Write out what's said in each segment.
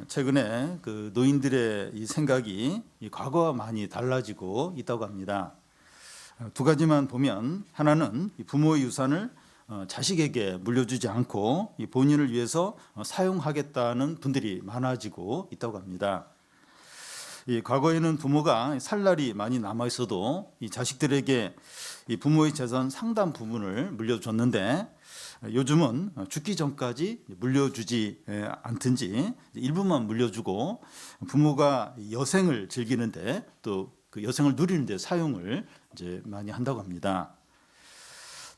최근에 그 노인들의 이 생각이 이 과거와 많이 달라지고 있다고 합니다. 두 가지만 보면, 하나는 이 부모의 유산을 자식에게 물려주지 않고 이 본인을 위해서 사용하겠다는 분들이 많아지고 있다고 합니다. 이 과거에는 부모가 살 날이 많이 남아 있어도 이 자식들에게 이 부모의 재산 상당 부분을 물려줬는데, 요즘은 죽기 전까지 물려주지 않든지 일부만 물려주고 부모가 여생을 즐기는데, 또 그 여생을 누리는데 사용을 이제 많이 한다고 합니다.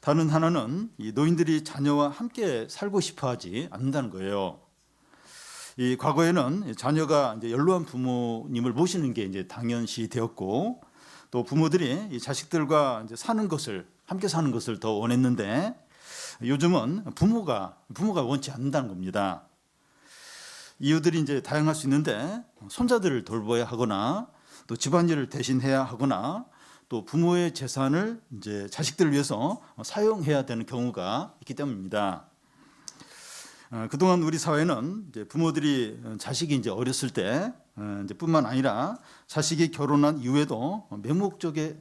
다른 하나는 이 노인들이 자녀와 함께 살고 싶어하지 않는다는 거예요. 이 과거에는 자녀가 이제 연로한 부모님을 모시는 게 이제 당연시 되었고, 또 부모들이 이 자식들과 이제 사는 것을, 함께 사는 것을 더 원했는데, 요즘은 부모가 원치 않는다는 겁니다. 이유들이 이제 다양할 수 있는데, 손자들을 돌봐야 하거나, 또 집안일을 대신해야 하거나, 또 부모의 재산을 이제 자식들을 위해서 사용해야 되는 경우가 있기 때문입니다. 그동안 우리 사회는 이제 부모들이 자식이 이제 어렸을 때 이제 뿐만 아니라 자식이 결혼한 이후에도 맹목적에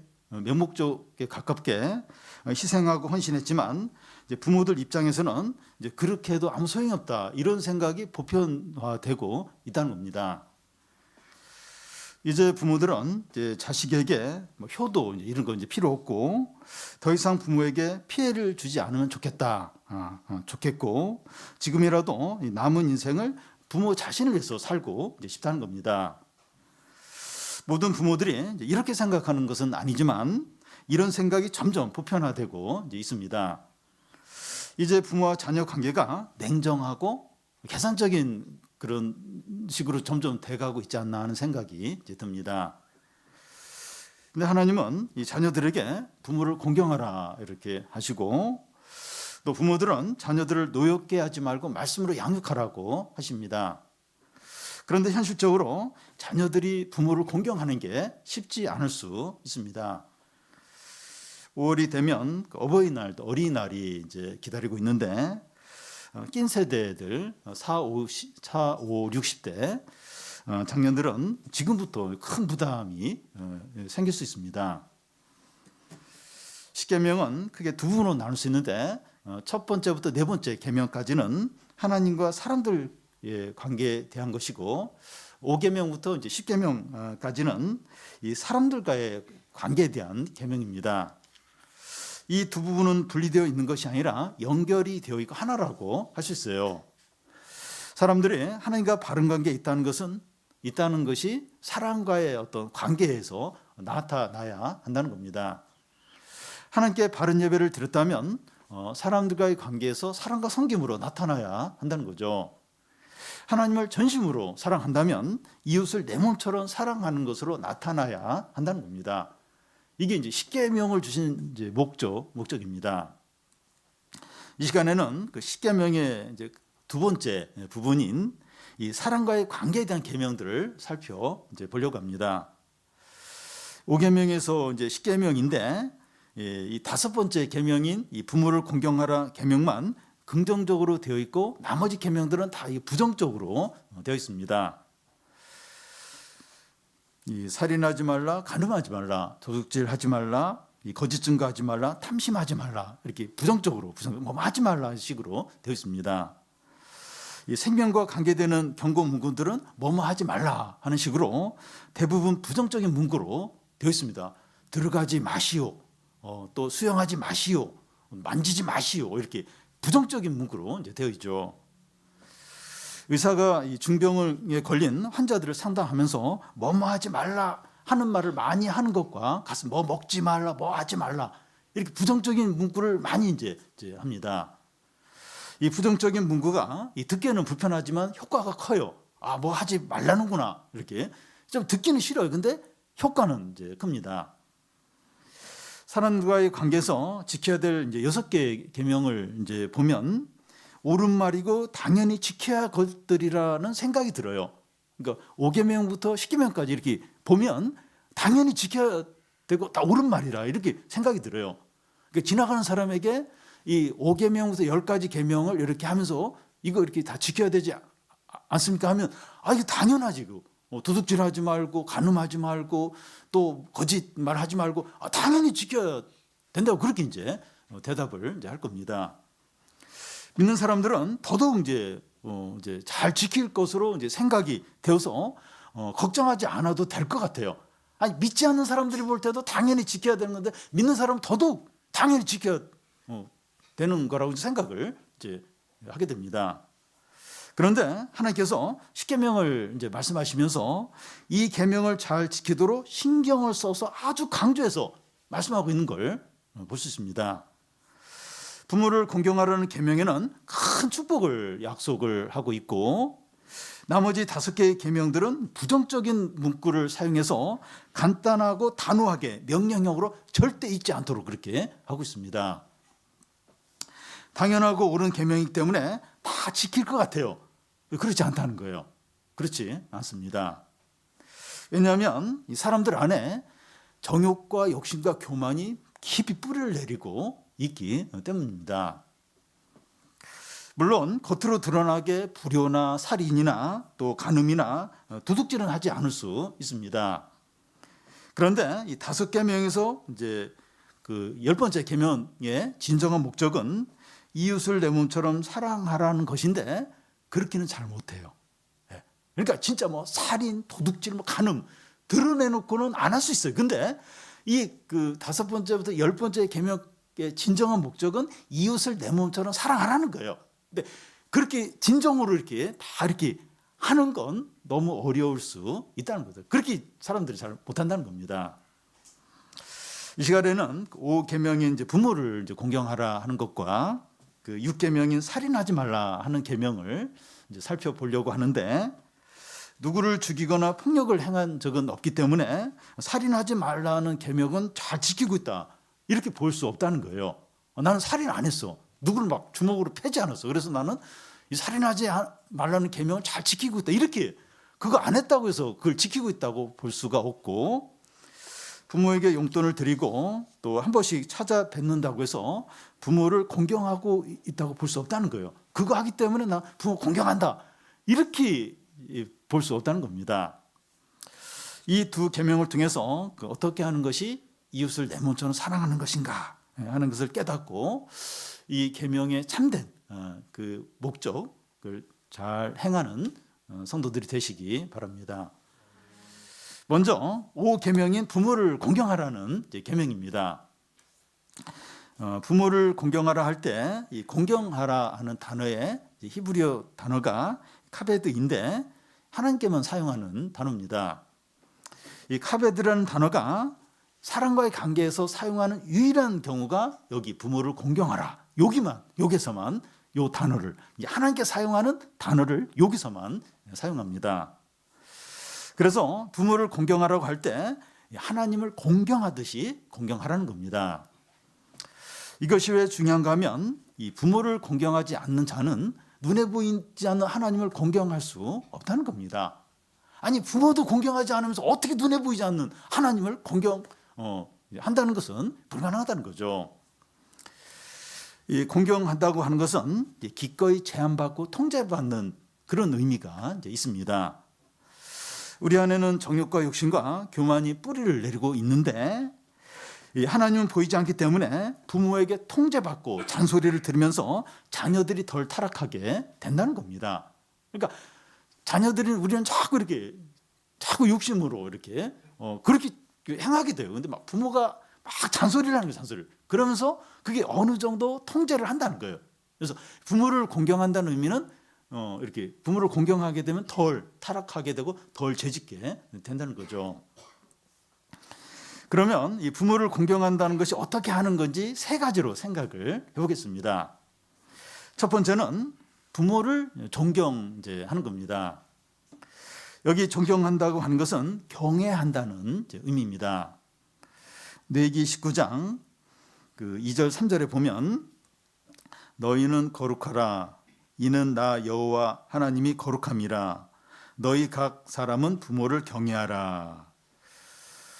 가깝게 희생하고 헌신했지만, 이제 부모들 입장에서는 이제 그렇게 해도 아무 소용이 없다, 이런 생각이 보편화되고 있다는 겁니다. 이제 부모들은 이제 자식에게 효도 이런 거 이제 필요 없고, 더 이상 부모에게 피해를 주지 않으면 좋겠다, 좋겠고, 지금이라도 남은 인생을 부모 자신을 위해서 살고 싶다는 겁니다. 모든 부모들이 이렇게 생각하는 것은 아니지만, 이런 생각이 점점 보편화되고 있습니다. 이제 부모와 자녀 관계가 냉정하고 계산적인 그런 식으로 점점 돼가고 있지 않나 하는 생각이 이제 듭니다. 근데 하나님은 이 자녀들에게 부모를 공경하라 이렇게 하시고, 또 부모들은 자녀들을 노엽게 하지 말고 말씀으로 양육하라고 하십니다. 그런데 현실적으로 자녀들이 부모를 공경하는 게 쉽지 않을 수 있습니다. 5월이 되면 어버이날, 어린이날이 이제 기다리고 있는데, 낀 세대들 4, 5, 60대 청년들은 지금부터 큰 부담이 생길 수 있습니다. 십계명은 크게 두 부분으로 나눌 수 있는데, 첫 번째부터 네 번째 계명까지는 하나님과 사람들의 관계에 대한 것이고, 5계명부터 이제 10계명까지는 이 사람들과의 관계에 대한 계명입니다. 이 두 부분은 분리되어 있는 것이 아니라 연결이 되어 있고 하나라고 할 수 있어요. 사람들이 하나님과 바른 관계에 있다는 것이 사랑과의 어떤 관계에서 나타나야 한다는 겁니다. 하나님께 바른 예배를 드렸다면 사람들과의 관계에서 사랑과 섬김으로 나타나야 한다는 거죠. 하나님을 전심으로 사랑한다면 이웃을 내 몸처럼 사랑하는 것으로 나타나야 한다는 겁니다. 이게 이제 십계명을 주신 이제 목적입니다. 이 시간에는 그 십계명의 이제 두 번째 부분인 이 사랑과의 관계에 대한 계명들을 살펴보려고 합니다. 5계명에서 이제 10계명인데, 이 다섯 번째 계명인 이 부모를 공경하라 계명만 긍정적으로 되어 있고, 나머지 계명들은 다 부정적으로 되어 있습니다. 이 살인하지 말라, 간음하지 말라, 도둑질하지 말라, 이 거짓 증거하지 말라, 탐심하지 말라, 이렇게 부정적으로 뭐 하지 말라 식으로 되어 있습니다. 이 생명과 관계되는 경고 문구들은 뭐뭐 하지 말라 하는 식으로 대부분 부정적인 문구로 되어 있습니다. 들어가지 마시오, 또 수영하지 마시오, 만지지 마시오, 이렇게 부정적인 문구로 이제 되어 있죠. 의사가 이 중병에 걸린 환자들을 상담하면서 뭐뭐 하지 말라 하는 말을 많이 하는 것과 가서 뭐 먹지 말라, 뭐 하지 말라, 이렇게 부정적인 문구를 많이 이제 합니다. 이 부정적인 문구가 듣기에는 불편하지만 효과가 커요. 아, 뭐 하지 말라는구나, 이렇게 좀 듣기는 싫어요. 근데 효과는 이제 큽니다. 사람과의 관계에서 지켜야 될 이제 6개의 계명을 이제 보면 옳은 말이고 당연히 지켜야 할 것들이라는 생각이 들어요. 그러니까 5계명부터 10계명까지 이렇게 보면 당연히 지켜야 되고 다 옳은 말이라 이렇게 생각이 들어요. 그러니까 지나가는 사람에게 이 5계명부터 10가지 계명을 이렇게 하면서 이거 이렇게 다 지켜야 되지 않습니까? 하면 이게 당연하지. 도둑질하지 말고 간음하지 말고 또 거짓말하지 말고 당연히 지켜야 된다고 그렇게 이제 대답을 이제 할 겁니다. 믿는 사람들은 더더욱 이제 잘 지킬 것으로 이제 생각이 되어서 걱정하지 않아도 될 것 같아요. 아니, 믿지 않는 사람들이 볼 때도 당연히 지켜야 되는 건데 믿는 사람은 더더욱 당연히 지켜야 되는 거라고 생각을 이제 하게 됩니다. 그런데 하나님께서 십계명을 이제 말씀하시면서 이 계명을 잘 지키도록 신경을 써서 아주 강조해서 말씀하고 있는 걸 볼 수 있습니다. 부모를 공경하라는 계명에는 큰 축복을 약속을 하고 있고, 나머지 5개의 계명들은 부정적인 문구를 사용해서 간단하고 단호하게 명령형으로 절대 잊지 않도록 그렇게 하고 있습니다. 당연하고 옳은 계명이기 때문에 다 지킬 것 같아요. 그렇지 않다는 거예요. 그렇지 않습니다. 왜냐하면 이 사람들 안에 정욕과 욕심과 교만이 깊이 뿌리를 내리고 있기 때문입니다. 물론 겉으로 드러나게 불효나 살인이나 또 간음이나 도둑질은 하지 않을 수 있습니다. 그런데 이 5계명에서 이제 그 10번째 계명의 진정한 목적은 이웃을 내 몸처럼 사랑하라는 것인데 그렇게는 잘 못해요. 그러니까 진짜 뭐 살인, 도둑질, 뭐 간음 드러내놓고는 안 할 수 있어요. 근데 이 그 5번째부터 10번째 계명의 진정한 목적은 이웃을 내 몸처럼 사랑하라는 거예요. 근데 그렇게 진정으로 이렇게 다 이렇게 하는 건 너무 어려울 수 있다는 거죠. 그렇게 사람들이 잘 못한다는 겁니다. 이 시간에는 5계명인 이제 부모를 이제 공경하라 하는 것과 그 6계명인 살인하지 말라 하는 계명을 이제 살펴보려고 하는데, 누구를 죽이거나 폭력을 행한 적은 없기 때문에 살인하지 말라는 계명은 잘 지키고 있다 이렇게 볼 수 없다는 거예요. 나는 살인 안 했어. 누구를 막 주먹으로 패지 않았어. 그래서 나는 이 살인하지 말라는 계명을 잘 지키고 있다. 이렇게 그거 안 했다고 해서 그걸 지키고 있다고 볼 수가 없고, 부모에게 용돈을 드리고 또 한 번씩 찾아뵙는다고 해서 부모를 공경하고 있다고 볼 수 없다는 거예요. 그거 하기 때문에 나 부모 공경한다 이렇게 볼 수 없다는 겁니다. 이 2계명을 통해서 어떻게 하는 것이 이웃을 내 몸처럼 사랑하는 것인가 하는 것을 깨닫고 이 계명의 참된 그 목적을 잘 행하는 성도들이 되시기 바랍니다. 먼저 5계명인 부모를 공경하라는 계명입니다. 부모를 공경하라 할 때 이 공경하라 하는 단어의 히브리어 단어가 카베드인데 하나님께만 사용하는 단어입니다. 이 카베드라는 단어가 사람과의 관계에서 사용하는 유일한 경우가 여기 부모를 공경하라 여기서만 이 단어를 하나님께 사용하는 단어를 여기서만 사용합니다. 그래서 부모를 공경하라고 할 때 하나님을 공경하듯이 공경하라는 겁니다. 이것이 왜 중요한가 하면 이 부모를 공경하지 않는 자는 눈에 보이지 않는 하나님을 공경할 수 없다는 겁니다. 아니, 부모도 공경하지 않으면서 어떻게 눈에 보이지 않는 하나님을 공경한다는 것은 불가능하다는 거죠. 이 공경한다고 하는 것은 기꺼이 제한받고 통제받는 그런 의미가 이제 있습니다. 우리 안에는 정욕과 욕심과 교만이 뿌리를 내리고 있는데 하나님은 보이지 않기 때문에 부모에게 통제받고 잔소리를 들으면서 자녀들이 덜 타락하게 된다는 겁니다. 그러니까 자녀들이 우리는 자꾸 욕심으로 이렇게 그렇게 행하게 돼요. 근데 막 부모가 막 잔소리를 하는 거예요, 잔소리를. 그러면서 그게 어느 정도 통제를 한다는 거예요. 그래서 부모를 공경한다는 의미는 이렇게 부모를 공경하게 되면 덜 타락하게 되고 덜 죄짓게 된다는 거죠. 그러면 이 부모를 공경한다는 것이 어떻게 하는 건지 3가지로 생각을 해보겠습니다. 첫 번째는 부모를 존경하는 겁니다. 여기 존경한다고 하는 것은 경외한다는 의미입니다. 레위기 19장 2절 3절에 보면 너희는 거룩하라 이는 나 여호와 하나님이 거룩함이라 너희 각 사람은 부모를 경외하라.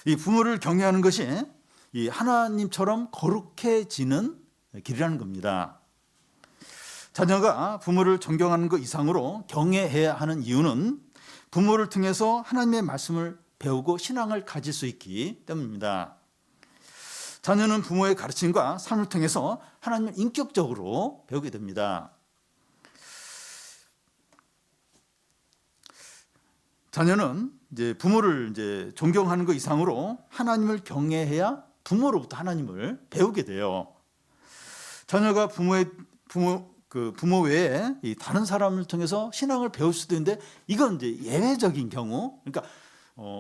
이 부모를 경외하는 것이 이 하나님처럼 거룩해지는 길이라는 겁니다. 자녀가 부모를 존경하는 것 이상으로 경외해야 하는 이유는 부모를 통해서 하나님의 말씀을 배우고 신앙을 가질 수 있기 때문입니다. 자녀는 부모의 가르침과 삶을 통해서 하나님을 인격적으로 배우게 됩니다. 자녀는 이제 부모를 이제 존경하는 것 이상으로 하나님을 경외해야 부모로부터 하나님을 배우게 돼요. 자녀가 부모 외에 다른 사람을 통해서 신앙을 배울 수도 있는데 이건 이제 예외적인 경우. 그러니까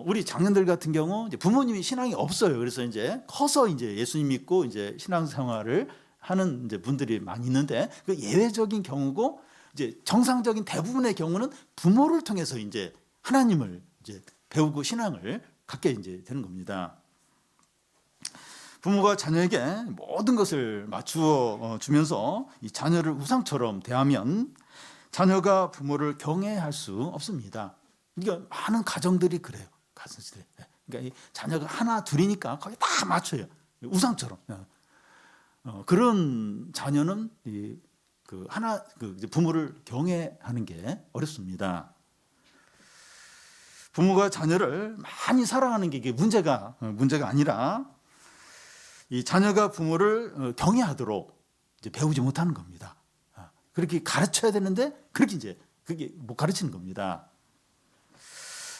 우리 장년들 같은 경우 이제 부모님이 신앙이 없어요. 그래서 이제 커서 이제 예수님 믿고 이제 신앙생활을 하는 이제 분들이 많이 있는데 그 예외적인 경우고, 이제 정상적인 대부분의 경우는 부모를 통해서 이제 하나님을 이제 배우고 신앙을 갖게 이제 되는 겁니다. 부모가 자녀에게 모든 것을 맞추어 주면서 이 자녀를 우상처럼 대하면 자녀가 부모를 경외할 수 없습니다. 그러니까 많은 가정들이 그래요. 가정들이. 그러니까 이 자녀가 하나 둘이니까 거기 다 맞춰요. 우상처럼. 그런 자녀는 부모를 경외하는 게 어렵습니다. 부모가 자녀를 많이 사랑하는 게 이게 문제가 아니라 이 자녀가 부모를 경외하도록 이제 배우지 못하는 겁니다. 그렇게 가르쳐야 되는데 그게 못 가르치는 겁니다.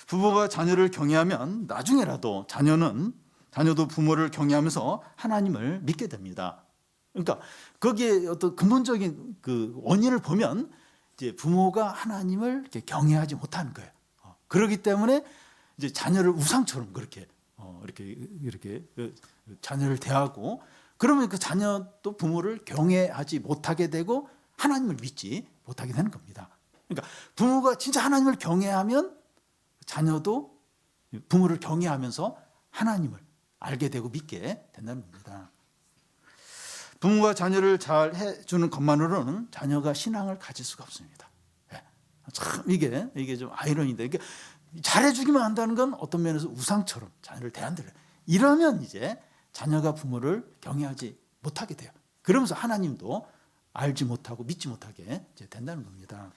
부모가 자녀를 경외하면 나중에라도 자녀도 부모를 경외하면서 하나님을 믿게 됩니다. 그러니까 거기에 어떤 근본적인 그 원인을 보면 이제 부모가 하나님을 이렇게 경외하지 못하는 거예요. 그렇기 때문에 이제 자녀를 우상처럼 그렇게 이렇게 자녀를 대하고, 그러면 그 자녀도 부모를 경외하지 못하게 되고 하나님을 믿지 못하게 되는 겁니다. 그러니까 부모가 진짜 하나님을 경외하면 자녀도 부모를 경외하면서 하나님을 알게 되고 믿게 된다는 겁니다. 부모가 자녀를 잘 해주는 것만으로는 자녀가 신앙을 가질 수가 없습니다. 참 이게 좀 아이러니인데, 이게 잘해주기만 한다는 건 어떤 면에서 우상처럼 자녀를 대한다는, 이러면 이제 자녀가 부모를 경외하지 못하게 돼요. 그러면서 하나님도 알지 못하고 믿지 못하게 이제 된다는 겁니다.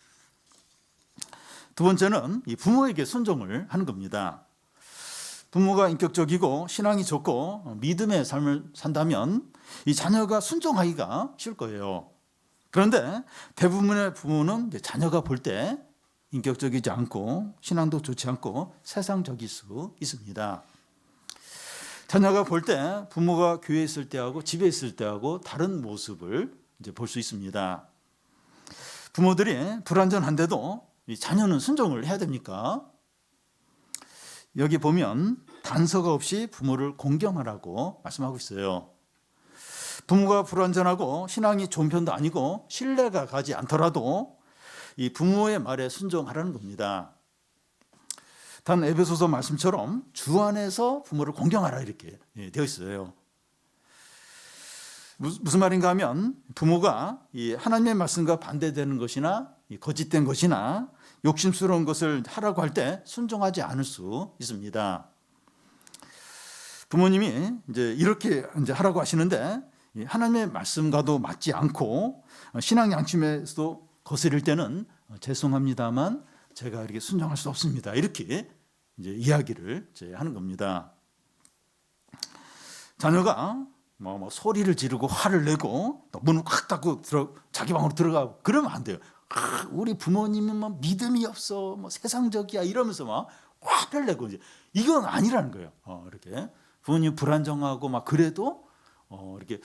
두 번째는 이 부모에게 순종을 하는 겁니다. 부모가 인격적이고 신앙이 좋고 믿음의 삶을 산다면 이 자녀가 순종하기가 쉬울 거예요. 그런데 대부분의 부모는 이제 자녀가 볼 때 인격적이지 않고 신앙도 좋지 않고 세상적일 수 있습니다. 자녀가 볼 때 부모가 교회에 있을 때하고 집에 있을 때하고 다른 모습을 이제 볼 수 있습니다. 부모들이 불완전한데도 이 자녀는 순종을 해야 됩니까? 여기 보면 단서가 없이 부모를 공경하라고 말씀하고 있어요. 부모가 불완전하고 신앙이 좋은 편도 아니고 신뢰가 가지 않더라도 이 부모의 말에 순종하라는 겁니다. 단 에베소서 말씀처럼 주 안에서 부모를 공경하라 이렇게 되어 있어요. 무슨 말인가 하면 부모가 이 하나님의 말씀과 반대되는 것이나 거짓된 것이나 욕심스러운 것을 하라고 할 때 순종하지 않을 수 있습니다. 부모님이 이제 이렇게 이제 하라고 하시는데 하나님의 말씀과도 맞지 않고 신앙 양심에서도 거스릴 때는 죄송합니다만 제가 이렇게 순종할 수 없습니다. 이렇게 이제 이야기를 이제 하는 겁니다. 자녀가 뭐 소리를 지르고 화를 내고 문을 확 닫고 자기 방으로 들어가고 그러면 안 돼요. 우리 부모님은 뭐 믿음이 없어, 뭐 세상적이야 이러면서 막 화를 내고 이제 이건 아니라는 거예요. 이렇게 부모님 불안정하고 막 그래도 이렇게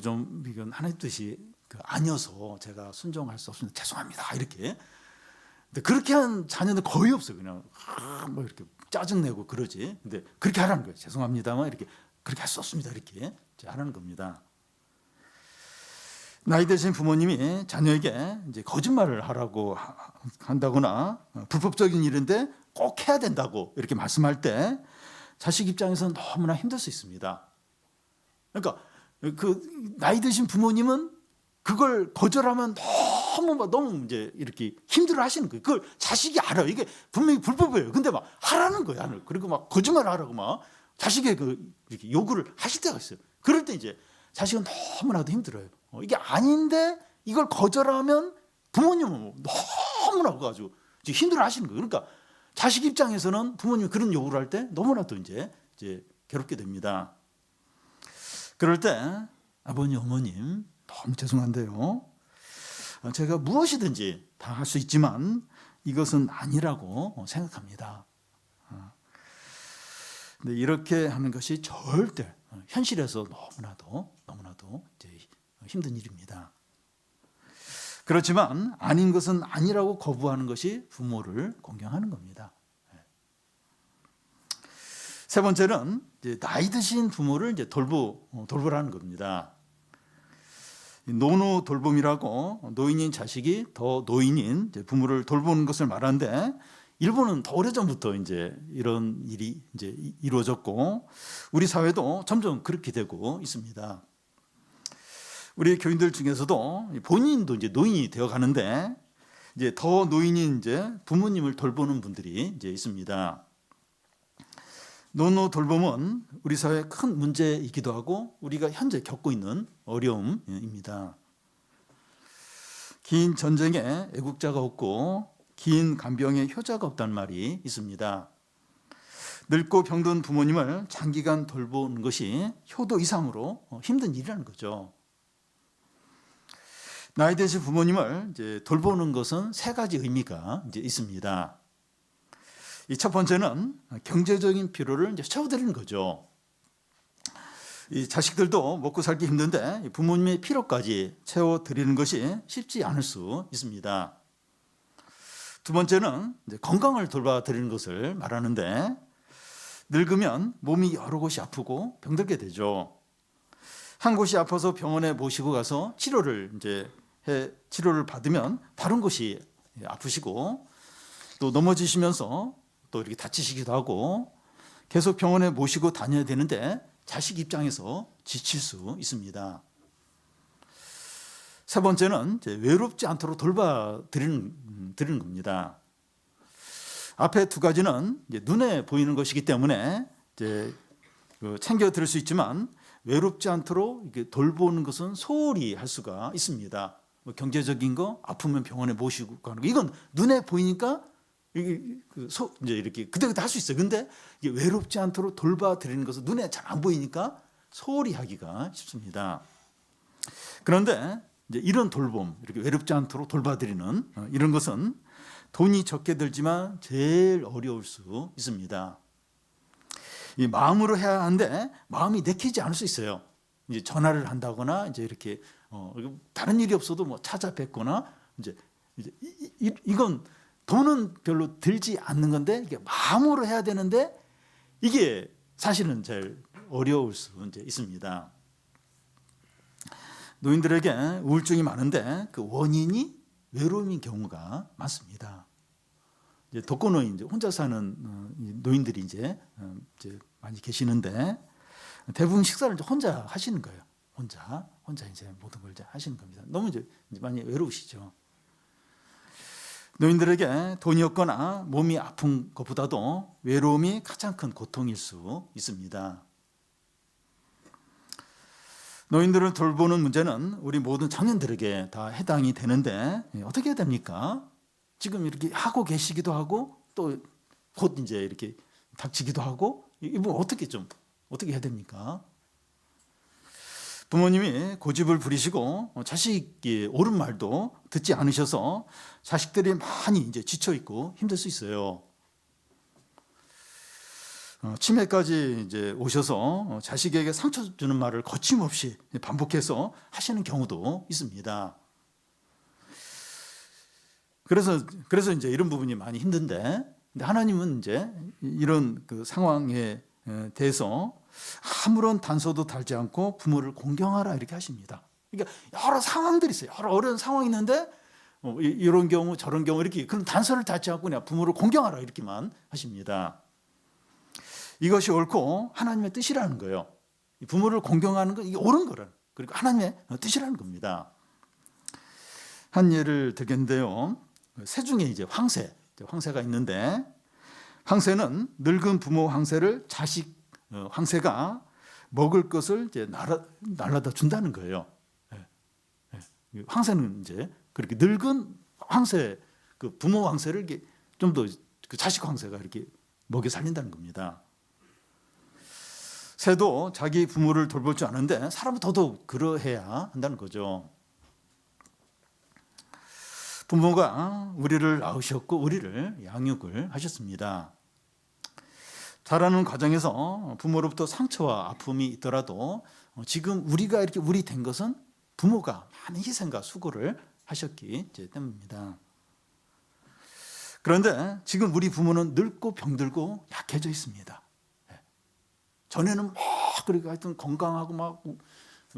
좀 이건 하나님 뜻이 아니어서 제가 순종할 수 없습니다. 죄송합니다. 이렇게. 근데 그렇게 한 자녀는 거의 없어요. 그냥 뭐 이렇게 짜증 내고 그러지. 근데 그렇게 하라는 거예요. 죄송합니다만 이렇게 그렇게 할 수 없습니다. 이렇게 하라는 겁니다. 나이 드신 부모님이 자녀에게 이제 거짓말을 하라고 한다거나 불법적인 일인데 꼭 해야 된다고 이렇게 말씀할 때 자식 입장에서는 너무나 힘들 수 있습니다. 그러니까 그 나이 드신 부모님은 그걸 거절하면 너무 이제 이렇게 힘들어하시는 거예요. 그걸 자식이 알아요. 이게 분명히 불법이에요. 근데 막 하라는 거예요. 그리고 막 거짓말을 하라고 막 자식의 이렇게 요구를 하실 때가 있어요. 그럴 때 이제 자식은 너무나도 힘들어요. 이게 아닌데 이걸 거절하면 부모님은 너무나 가지고 힘들어하시는 거예요. 그러니까 자식 입장에서는 부모님이 그런 요구를 할 때 너무나도 이제 괴롭게 됩니다. 그럴 때 아버님, 어머님 너무 죄송한데요. 제가 무엇이든지 다 할 수 있지만 이것은 아니라고 생각합니다. 근데 이렇게 하는 것이 절대 현실에서 너무나도 이제 힘든 일입니다. 그렇지만 아닌 것은 아니라고 거부하는 것이 부모를 공경하는 겁니다. 세 번째는 이제 나이 드신 부모를 이제 돌보라는 겁니다. 노노 돌봄이라고 노인인 자식이 더 노인인 부모를 돌보는 것을 말하는데, 일본은 더 오래전부터 이제 이런 일이 이제 이루어졌고 우리 사회도 점점 그렇게 되고 있습니다. 우리 교인들 중에서도 본인도 이제 노인이 되어 가는데 이제 더 노인인 이제 부모님을 돌보는 분들이 이제 있습니다. 노노 돌봄은 우리 사회의 큰 문제이기도 하고 우리가 현재 겪고 있는 어려움입니다. 긴 전쟁에 애국자가 없고 긴 간병에 효자가 없다는 말이 있습니다. 늙고 병든 부모님을 장기간 돌보는 것이 효도 이상으로 힘든 일이라는 거죠. 나이 드신 부모님을 이제 돌보는 것은 세 가지 의미가 이제 있습니다. 이 첫 번째는 경제적인 필요를 이제 채워드리는 거죠. 이 자식들도 먹고 살기 힘든데 부모님의 필요까지 채워드리는 것이 쉽지 않을 수 있습니다. 두 번째는 이제 건강을 돌봐드리는 것을 말하는데, 늙으면 몸이 여러 곳이 아프고 병들게 되죠. 한 곳이 아파서 병원에 모시고 가서 치료를 받으면 다른 곳이 아프시고 또 넘어지시면서 또 이렇게 다치시기도 하고 계속 병원에 모시고 다녀야 되는데 자식 입장에서 지칠 수 있습니다. 세 번째는 외롭지 않도록 돌봐드리는 겁니다. 앞에 두 가지는 눈에 보이는 것이기 때문에 챙겨 드릴 수 있지만 외롭지 않도록 돌보는 것은 소홀히 할 수가 있습니다. 경제적인 거, 아프면 병원에 모시고 가는 거, 이건 눈에 보이니까 이제 이렇게 그때그때 할 수 있어요. 근데 이게 외롭지 않도록 돌봐드리는 것은 눈에 잘 안 보이니까 소홀히 하기가 쉽습니다. 그런데 이제 이런 돌봄, 이렇게 외롭지 않도록 돌봐드리는 이런 것은 돈이 적게 들지만 제일 어려울 수 있습니다. 이 마음으로 해야 하는데 마음이 내키지 않을 수 있어요. 이제 전화를 한다거나 이제 이렇게 다른 일이 없어도 뭐 찾아뵙거나 이제 이건 돈은 별로 들지 않는 건데 이게 마음으로 해야 되는데 이게 사실은 제일 어려울 수 이제 있습니다. 노인들에게 우울증이 많은데 그 원인이 외로움인 경우가 많습니다. 이제 독거노인, 이제 혼자 사는 노인들이 이제 많이 계시는데 대부분 식사를 이제 혼자 하시는 거예요. 혼자 이제 모든 걸 이제 하시는 겁니다. 너무 이제 많이 외로우시죠. 노인들에게 돈이 없거나 몸이 아픈 것보다도 외로움이 가장 큰 고통일 수 있습니다. 노인들을 돌보는 문제는 우리 모든 청년들에게 다 해당이 되는데 어떻게 해야 됩니까? 지금 이렇게 하고 계시기도 하고 또 곧 이제 이렇게 닥치기도 하고 이분 어떻게 해야 됩니까? 부모님이 고집을 부리시고 자식이 옳은 말도 듣지 않으셔서 자식들이 많이 이제 지쳐 있고 힘들 수 있어요. 치매까지 이제 오셔서 자식에게 상처 주는 말을 거침없이 반복해서 하시는 경우도 있습니다. 그래서 이제 이런 부분이 많이 힘든데, 근데 하나님은 이제 이런 그 상황에 대해서 아무런 단서도 달지 않고 부모를 공경하라 이렇게 하십니다. 그러니까 여러 상황들이 있어요. 여러 어려운 상황이 있는데 이런 경우 저런 경우 이렇게 그런 단서를 달지 않고 그냥 부모를 공경하라 이렇게만 하십니다. 이것이 옳고 하나님의 뜻이라는 거예요. 부모를 공경하는 건 이게 옳은 거라는, 그리고 하나님의 뜻이라는 겁니다. 한 예를 들겠는데요. 새 중에 이제 황새가 있는데, 황새는 늙은 부모 황새를 자식 황새가 먹을 것을 이제 날라다 준다는 거예요. 황새는 이제 그렇게 늙은 황새, 그 부모 황새를 이렇게 좀 더 그 자식 황새가 이렇게 먹여 살린다는 겁니다. 새도 자기 부모를 돌볼 줄 아는데 사람은 더더욱 그러해야 한다는 거죠. 부모가 우리를 낳으셨고 우리를 양육을 하셨습니다. 자라는 과정에서 부모로부터 상처와 아픔이 있더라도 지금 우리가 이렇게 우리 된 것은 부모가 많은 희생과 수고를 하셨기 때문입니다. 그런데 지금 우리 부모는 늙고 병들고 약해져 있습니다. 전에는 막 그렇게 하여튼 건강하고 막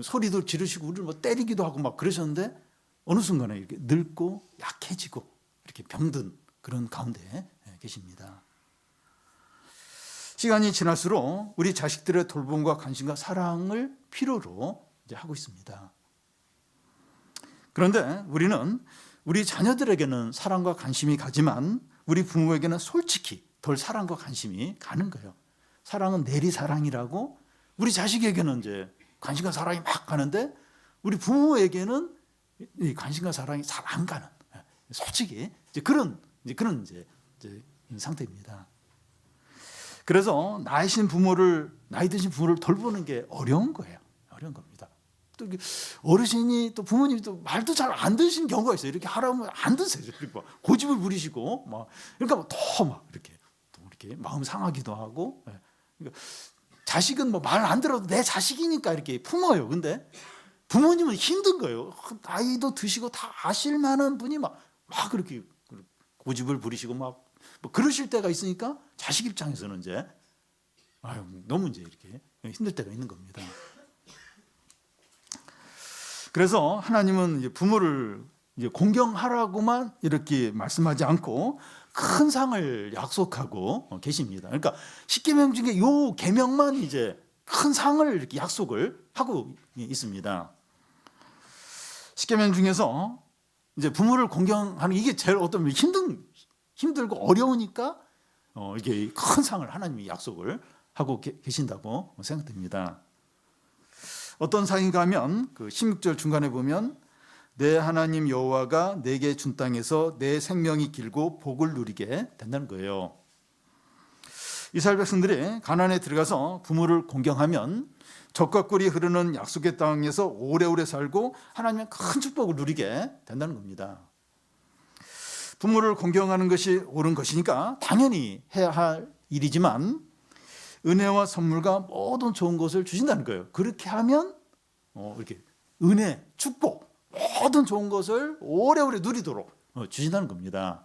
소리도 지르시고 우리를 뭐 때리기도 하고 막 그러셨는데 어느 순간에 이렇게 늙고 약해지고 이렇게 병든 그런 가운데 계십니다. 시간이 지날수록 우리 자식들의 돌봄과 관심과 사랑을 필요로 이제 하고 있습니다. 그런데 우리는 우리 자녀들에게는 사랑과 관심이 가지만 우리 부모에게는 솔직히 덜 사랑과 관심이 가는 거예요. 사랑은 내리사랑이라고 우리 자식에게는 이제 관심과 사랑이 막 가는데 우리 부모에게는 이 관심과 사랑이 잘 안 가는, 솔직히 이제 그런 상태입니다. 그래서 나이 드신 부모를 돌보는 게 어려운 거예요. 어려운 겁니다. 또 어르신이 또 부모님이 또 말도 잘 안 듣는 경우가 있어요. 이렇게 하라면 안 듣으세요. 그리고 고집을 부리시고 막 그러니까 더 막 이렇게 마음 상하기도 하고. 그러니까 자식은 뭐 말 안 들어도 내 자식이니까 이렇게 품어요. 근데 부모님은 힘든 거예요. 나이도 드시고 다 아실 만한 분이 막 그렇게 고집을 부리시고 막 뭐 그러실 때가 있으니까 자식 입장에서는 이제 너무 이제 이렇게 힘들 때가 있는 겁니다. 그래서 하나님은 이제 부모를 이제 공경하라고만 이렇게 말씀하지 않고 큰 상을 약속하고 계십니다. 그러니까 10계명 중에 요 계명만 이제 큰 상을 이렇게 약속을 하고 있습니다. 10계명 중에서 이제 부모를 공경하는 이게 제일 어떤 힘들고 어려우니까 이게 큰 상을 하나님이 약속을 하고 계신다고 생각됩니다. 어떤 상인가 하면 그 16절 중간에 보면 내 하나님 여호와가 내게 준 땅에서 내 생명이 길고 복을 누리게 된다는 거예요. 이스라엘 백성들이 가나안에 들어가서 부모를 공경하면 적과 꿀이 흐르는 약속의 땅에서 오래오래 살고 하나님의 큰 축복을 누리게 된다는 겁니다. 부모를 공경하는 것이 옳은 것이니까 당연히 해야 할 일이지만 은혜와 선물과 모든 좋은 것을 주신다는 거예요. 그렇게 하면 이렇게 은혜, 축복, 모든 좋은 것을 오래오래 누리도록 주신다는 겁니다.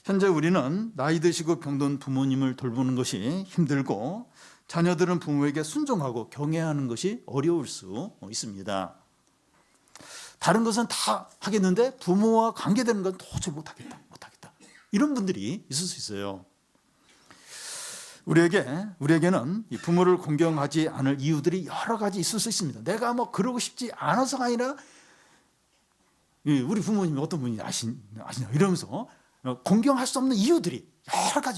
현재 우리는 나이 드시고 병든 부모님을 돌보는 것이 힘들고 자녀들은 부모에게 순종하고 경외하는 것이 어려울 수 있습니다. 다른 것은 다 하겠는데 부모와 관계되는 건 도저히 못하겠다. 이런 분들이 있을 수 있어요. 우리에게는 이 부모를 공경하지 않을 이유들이 여러 가지 있을 수 있습니다. 내가 뭐 그러고 싶지 않아서가 아니라 우리 부모님이 어떤 분이 아시냐 이러면서 공경할 수 없는 이유들이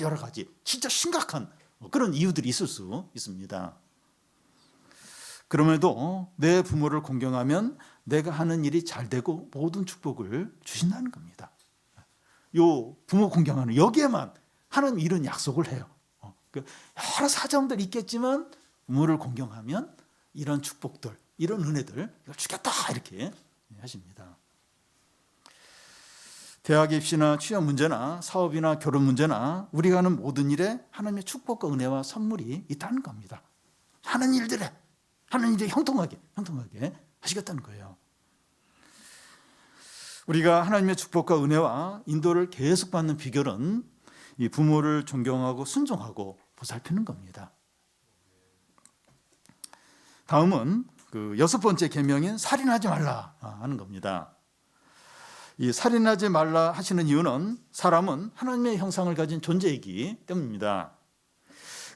여러 가지 진짜 심각한 그런 이유들이 있을 수 있습니다. 그럼에도 내 부모를 공경하면 내가 하는 일이 잘 되고 모든 축복을 주신다는 겁니다. 요 부모 공경하는 여기에만 하나님 이런 약속을 해요. 여러 사정들이 있겠지만 부모를 공경하면 이런 축복들, 이런 은혜들 주겠다 이렇게 하십니다. 대학 입시나 취업 문제나 사업이나 결혼 문제나 우리가 하는 모든 일에 하나님의 축복과 은혜와 선물이 있다는 겁니다. 하는 일이 형통하게 하시겠다는 거예요. 우리가 하나님의 축복과 은혜와 인도를 계속 받는 비결은 이 부모를 존경하고 순종하고 보살피는 겁니다. 다음은 그 6번째 계명인 살인하지 말라 하는 겁니다. 이 살인하지 말라 하시는 이유는 사람은 하나님의 형상을 가진 존재이기 때문입니다.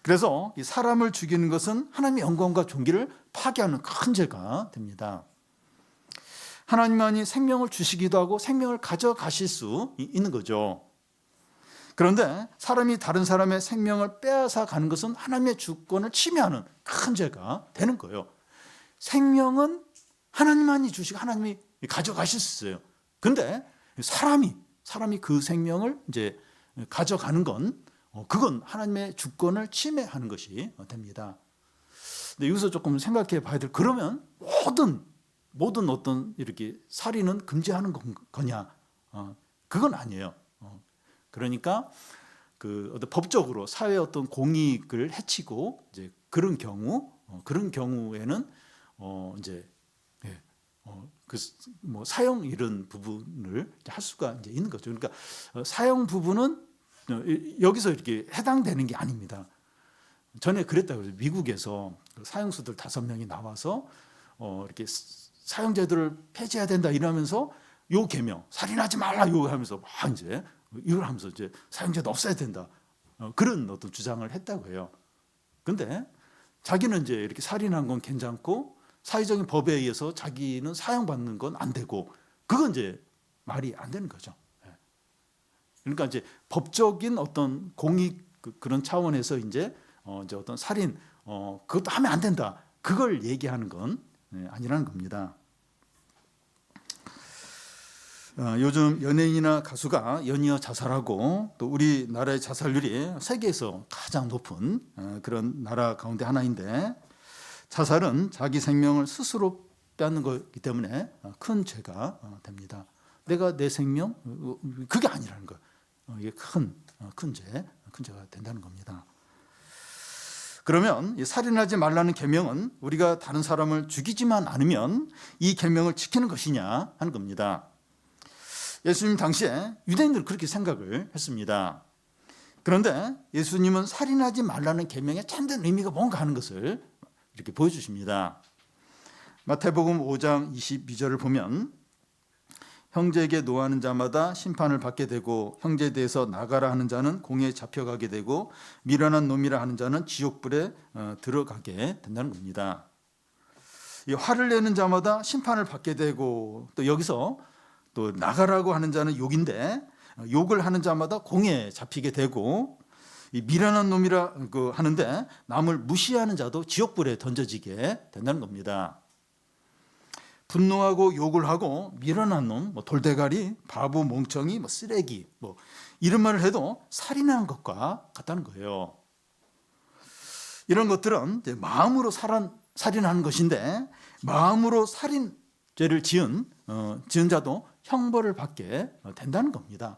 그래서 이 사람을 죽이는 것은 하나님의 영광과 존귀를 파괴하는 큰 죄가 됩니다. 하나님만이 생명을 주시기도 하고 생명을 가져가실 수 있는 거죠. 그런데 사람이 다른 사람의 생명을 빼앗아 가는 것은 하나님의 주권을 침해하는 큰 죄가 되는 거예요. 생명은 하나님만이 주시고 하나님이 가져가실 수 있어요. 근데 사람이 그 생명을 이제 가져가는 건 그건 하나님의 주권을 침해하는 것이 됩니다. 근데 여기서 조금 생각해 봐야 될, 그러면 모든 어떤 이렇게 살인은 금지하는 거냐? 그건 아니에요. 그러니까 그 어떤 법적으로 사회 어떤 공익을 해치고 이제 그런 경우에는 이제 그 뭐 사형 이런 부분을 할 수가 이제 있는 거죠. 그러니까 사형 부분은 여기서 이렇게 해당되는 게 아닙니다. 전에 그랬다고 해요. 미국에서 사형수들 5명이 나와서 이렇게 사형제도를 폐지해야 된다 이러면서 요 계명, 살인하지 말라 요하면서 막 이제 이걸 하면서 이제 사형제도 없애야 된다, 그런 어떤 주장을 했다고 해요. 근데 자기는 이제 이렇게 살인한 건 괜찮고 사회적인 법에 의해서 자기는 사형받는 건 안 되고, 그건 이제 말이 안 되는 거죠. 그러니까 이제 법적인 어떤 공익 그런 차원에서 이제 어떤 살인 그것도 하면 안 된다, 그걸 얘기하는 건 아니라는 겁니다. 요즘 연예인이나 가수가 연이어 자살하고, 또 우리나라의 자살률이 세계에서 가장 높은 그런 나라 가운데 하나인데, 자살은 자기 생명을 스스로 빼앗는 거기 때문에 큰 죄가 됩니다. 내가 내 생명, 그게 아니라는 거예요. 이게 큰 죄가 된다는 겁니다. 그러면 이 살인하지 말라는 계명은 우리가 다른 사람을 죽이지만 않으면 이 계명을 지키는 것이냐 하는 겁니다. 예수님 당시에 유대인들은 그렇게 생각을 했습니다. 그런데 예수님은 살인하지 말라는 계명의 참된 의미가 뭔가 하는 것을 이렇게 보여주십니다. 마태복음 5장 22절을 보면, 형제에게 노하는 자마다 심판을 받게 되고 형제에 대해서 나가라 하는 자는 공에 잡혀가게 되고 미련한 놈이라 하는 자는 지옥불에 들어가게 된다는 겁니다. 이 화를 내는 자마다 심판을 받게 되고, 또 여기서 또 나가라고 하는 자는 욕인데 욕을 하는 자마다 공에 잡히게 되고, 이 미련한 놈이라 하는데 남을 무시하는 자도 지옥불에 던져지게 된다는 겁니다. 분노하고 욕을 하고 미련한 놈, 돌대가리, 바보, 멍청이, 쓰레기, 이런 말을 해도 살인하는 것과 같다는 거예요. 이런 것들은 이제 마음으로 살인하는 것인데, 마음으로 살인죄를 지은 자도 형벌을 받게 된다는 겁니다.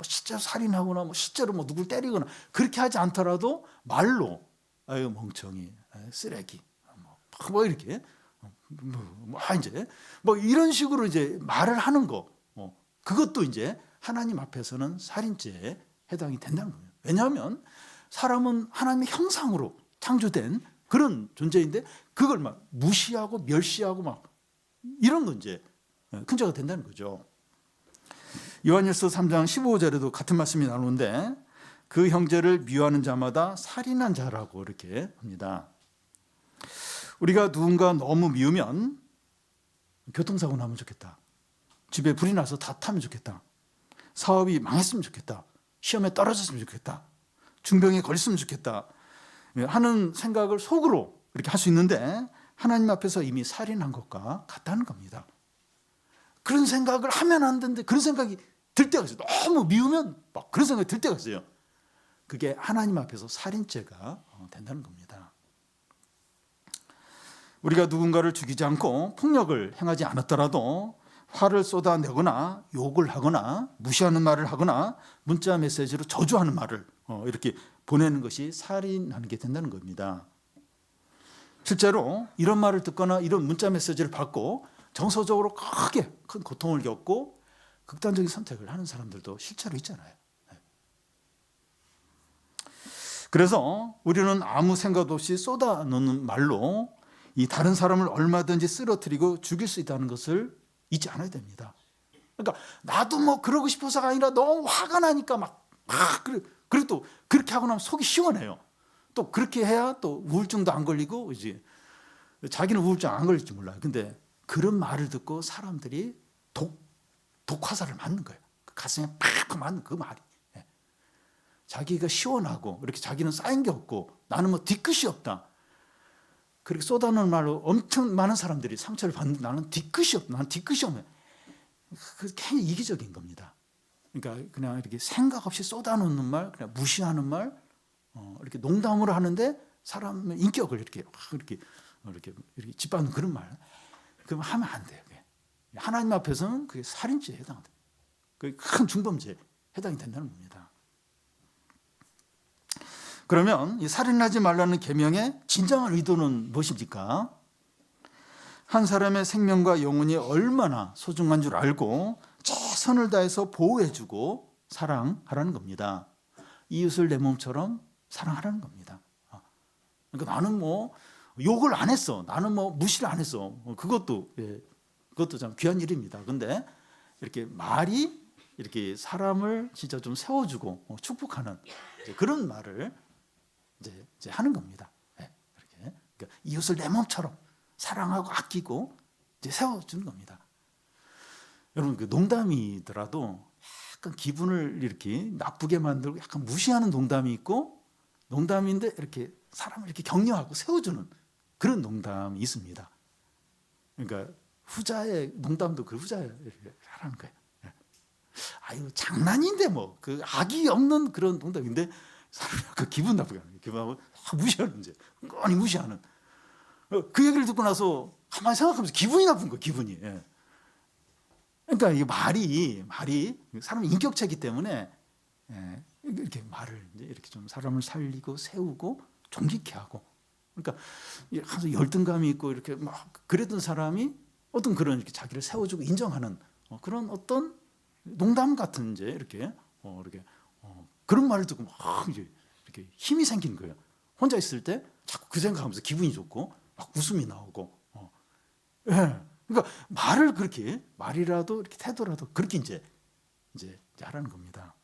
실제로 살인하거나 실제로 누굴 때리거나 그렇게 하지 않더라도 말로 아유 멍청이, 쓰레기, 이렇게 이제 이런 식으로 이제 말을 하는 거, 그것도 이제 하나님 앞에서는 살인죄에 해당이 된다는 거예요. 왜냐하면 사람은 하나님의 형상으로 창조된 그런 존재인데 그걸 막 무시하고 멸시하고 이런 건 이제 큰 죄가 된다는 거죠. 요한일서 3장 15절에도 같은 말씀이 나오는데, 그 형제를 미워하는 자마다 살인한 자라고 이렇게 합니다. 우리가 누군가 너무 미우면 교통사고 나면 좋겠다, 집에 불이 나서 다 타면 좋겠다, 사업이 망했으면 좋겠다, 시험에 떨어졌으면 좋겠다, 중병에 걸렸으면 좋겠다 하는 생각을 속으로 이렇게 할 수 있는데, 하나님 앞에서 이미 살인한 것과 같다는 겁니다. 그런 생각을 하면 안 되는데 그런 생각이 들 때가 있어요. 너무 미우면 그런 생각이 들 때가 있어요. 그게 하나님 앞에서 살인죄가 된다는 겁니다. 우리가 누군가를 죽이지 않고 폭력을 행하지 않았더라도 화를 쏟아내거나 욕을 하거나 무시하는 말을 하거나 문자 메시지로 저주하는 말을 이렇게 보내는 것이 살인하는 게 된다는 겁니다. 실제로 이런 말을 듣거나 이런 문자 메시지를 받고 정서적으로 큰 고통을 겪고 극단적인 선택을 하는 사람들도 실제로 있잖아요. 그래서 우리는 아무 생각 없이 쏟아놓는 말로 이 다른 사람을 얼마든지 쓰러뜨리고 죽일 수 있다는 것을 잊지 않아야 됩니다. 그러니까 나도 그러고 싶어서가 아니라 너무 화가 나니까 그리고 또 그렇게 하고 나면 속이 시원해요. 또 그렇게 해야 또 우울증도 안 걸리고, 이제 자기는 우울증 안 걸릴지 몰라요. 근데 그런 말을 듣고 사람들이 독화살을 맞는 거예요. 가슴에 팍 맞는 그 말이. 자기가 시원하고 이렇게 자기는 쌓인 게 없고 나는 뒤끝이 없다. 그렇게 쏟아놓은 말로 엄청 많은 사람들이 상처를 받는 나는 뒤끝이 없. 나는 뒤끝이 없네. 그 굉장히 이기적인 겁니다. 그러니까 그냥 이렇게 생각 없이 쏟아놓는 말, 그냥 무시하는 말, 이렇게 농담으로 하는데 사람의 인격을 이렇게 짓밟는 그런 말, 그럼 하면 안 돼요. 하나님 앞에서는 그게 살인죄에 해당돼요. 그게 큰 중범죄에 해당이 된다는 겁니다. 그러면 이 살인하지 말라는 계명의 진정한 의도는 무엇입니까? 한 사람의 생명과 영혼이 얼마나 소중한 줄 알고 최선을 다해서 보호해주고 사랑하라는 겁니다. 이웃을 내 몸처럼 사랑하라는 겁니다. 그러니까 나는 뭐 욕을 안 했어. 나는 뭐 무시를 안 했어. 그것도 참 귀한 일입니다. 근데 이렇게 말이 이렇게 사람을 진짜 좀 세워주고 축복하는 그런 말을 이제 하는 겁니다. 그러니까 이웃을 내 몸처럼 사랑하고 아끼고 이제 세워주는 겁니다. 여러분, 그 농담이더라도 약간 기분을 이렇게 나쁘게 만들고 약간 무시하는 농담이 있고, 농담인데 이렇게 사람을 이렇게 격려하고 세워주는 그런 농담이 있습니다. 그러니까 후자의 농담도 그 후자에 이렇게 하라는 거예요. 아유, 장난인데 뭐 그 악이 없는 그런 농담인데 사람이 약간 기분 나쁘게 하는 거예요. 기분하고 무시하는 이제 뻔히 무시하는. 그 얘기를 듣고 나서 가만히 생각하면서 기분이 나쁜 거예요. 기분이. 그러니까 이 말이 사람의 인격체이기 때문에 이렇게 말을 이제 이렇게 좀 사람을 살리고 세우고 존귀케 하고, 그러니까 항상 열등감이 있고 이렇게 막 그랬던 사람이 어떤 그런 이렇게 자기를 세워주고 인정하는 그런 어떤 농담 같은 이제 이렇게 그런 말을 듣고 막 이제 이렇게 힘이 생기는 거예요. 혼자 있을 때 자꾸 그 생각하면서 기분이 좋고 막 웃음이 나오고. 그러니까 말이라도 이렇게 태도라도 그렇게 이제 하라는 겁니다.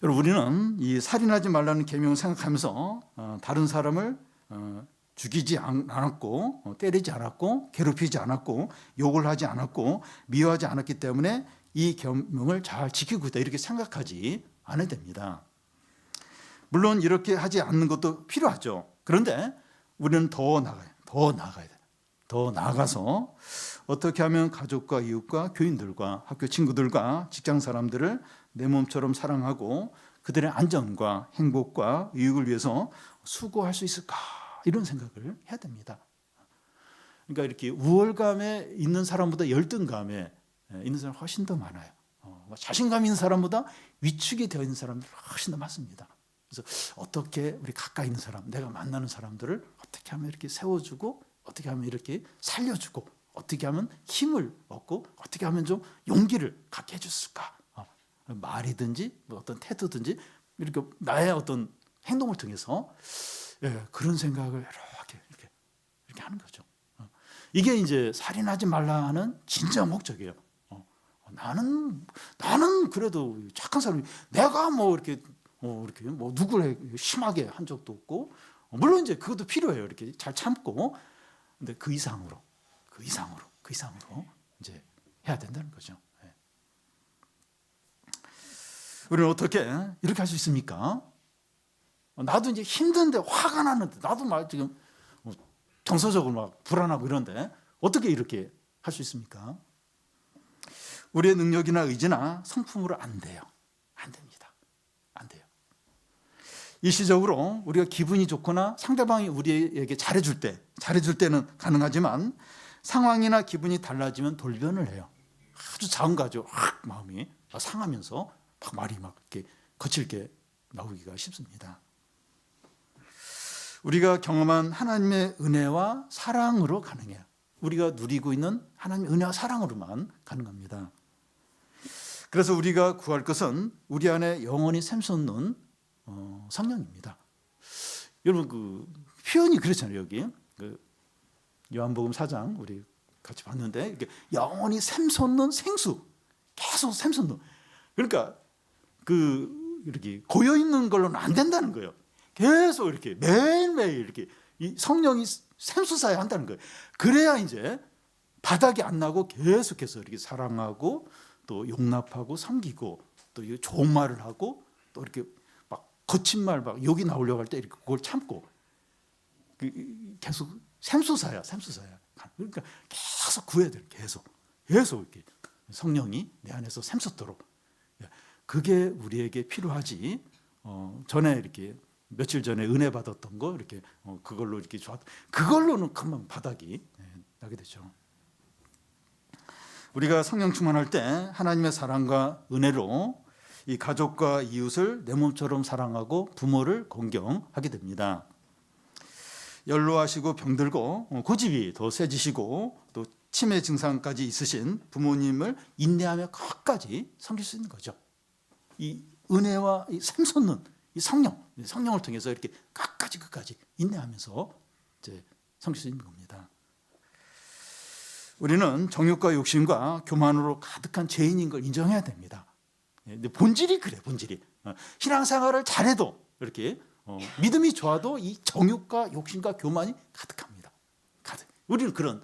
여러분, 우리는 이 살인하지 말라는 계명을 생각하면서 다른 사람을 죽이지 않았고, 때리지 않았고, 괴롭히지 않았고, 욕을 하지 않았고, 미워하지 않았기 때문에 이 계명을 잘 지키고 있다, 이렇게 생각하지 않아야 됩니다. 물론 이렇게 하지 않는 것도 필요하죠. 그런데 우리는 더 나아가야 돼요. 더 나아가서 어떻게 하면 가족과 이웃과 교인들과 학교 친구들과 직장 사람들을 내 몸처럼 사랑하고 그들의 안전과 행복과 유익을 위해서 수고할 수 있을까, 이런 생각을 해야 됩니다. 그러니까 이렇게 우월감에 있는 사람보다 열등감에 있는 사람이 훨씬 더 많아요. 자신감 있는 사람보다 위축이 되어 있는 사람들이 훨씬 더 많습니다. 그래서 어떻게 우리 가까이 있는 사람, 내가 만나는 사람들을 어떻게 하면 이렇게 세워주고, 어떻게 하면 이렇게 살려주고, 어떻게 하면 힘을 얻고, 어떻게 하면 좀 용기를 갖게 해줄 수 있을까? 말이든지 뭐 어떤 태도든지 이렇게 나의 어떤 행동을 통해서 그런 생각을 이렇게 하는 거죠. 이게 이제 살인하지 말라 하는 진짜 목적이에요. 나는 그래도 착한 사람이, 내가 뭐 이렇게 뭐 누구를 심하게 한 적도 없고, 물론 이제 그것도 필요해요. 이렇게 잘 참고, 근데 그 이상으로 이제 해야 된다는 거죠. 우리는 어떻게 이렇게 할 수 있습니까? 나도 이제 힘든데, 화가 나는데, 나도 막 지금 정서적으로 막 불안하고 이런데 어떻게 이렇게 할 수 있습니까? 우리의 능력이나 의지나 성품으로 안 돼요. 안 됩니다. 안 돼요. 일시적으로 우리가 기분이 좋거나 상대방이 우리에게 잘해줄 때는 가능하지만, 상황이나 기분이 달라지면 돌변을 해요. 아주 작은 거죠. 마음이 상하면서 막 말이 막 이렇게 거칠게 나오기가 쉽습니다. 우리가 경험한 하나님의 은혜와 사랑으로 가능해요. 우리가 누리고 있는 하나님의 은혜와 사랑으로만 가능합니다. 그래서 우리가 구할 것은 우리 안에 영원히 샘솟는 성령입니다. 여러분, 그 표현이 그렇잖아요. 여기 그 요한복음 4장 우리 같이 봤는데, 이렇게 영원히 샘솟는 생수, 계속 샘솟는. 그러니까 이렇게 고여 있는 걸로는 안 된다는 거예요. 계속 이렇게 매일매일 이렇게 이 성령이 샘솟아야 한다는 거예요. 그래야 이제 바닥이 안 나고 계속해서 이렇게 사랑하고 또 용납하고 섬기고 또 좋은 말을 하고 또 이렇게 막 거친 말, 막 욕이 나오려고 할 때 이렇게 그걸 참고, 계속 샘솟아요. 그러니까 계속 구해야 돼요. 계속 이렇게 성령이 내 안에서 샘솟도록. 그게 우리에게 필요하지. 전에 이렇게 며칠 전에 은혜 받았던 거 이렇게 그걸로 이렇게 그걸로는 금방 바닥이 나게 되죠. 우리가 성령 충만할 때 하나님의 사랑과 은혜로 이 가족과 이웃을 내 몸처럼 사랑하고 부모를 공경하게 됩니다. 연로하시고 병들고 고집이 더 세지시고 또 치매 증상까지 있으신 부모님을 인내하며 끝까지 섬길 수 있는 거죠. 이 은혜와 이 샘솟는 이 성령을 통해서 이렇게 끝까지 인내하면서 이제 섬길 수 있는 겁니다. 우리는 정욕과 욕심과 교만으로 가득한 죄인인 걸 인정해야 됩니다. 근데 본질이 그래, 본질이. 신앙생활을 잘해도 이렇게 믿음이 좋아도 이 정욕과 욕심과 교만이 가득합니다. 우리는 그런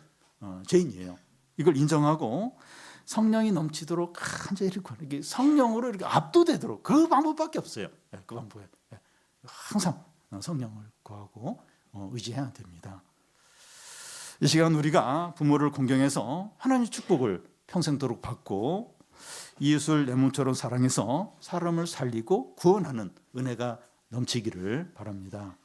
죄인이에요. 이걸 인정하고 성령이 넘치도록 간절히 이렇게 성령으로 이렇게 압도되도록 그 방법밖에 없어요. 그 방법에 항상 성령을 구하고 의지해야 됩니다. 이 시간 우리가 부모를 공경해서 하나님의 축복을 평생도록 받고 이웃을 내 몸처럼 사랑해서 사람을 살리고 구원하는 은혜가 넘치기를 바랍니다.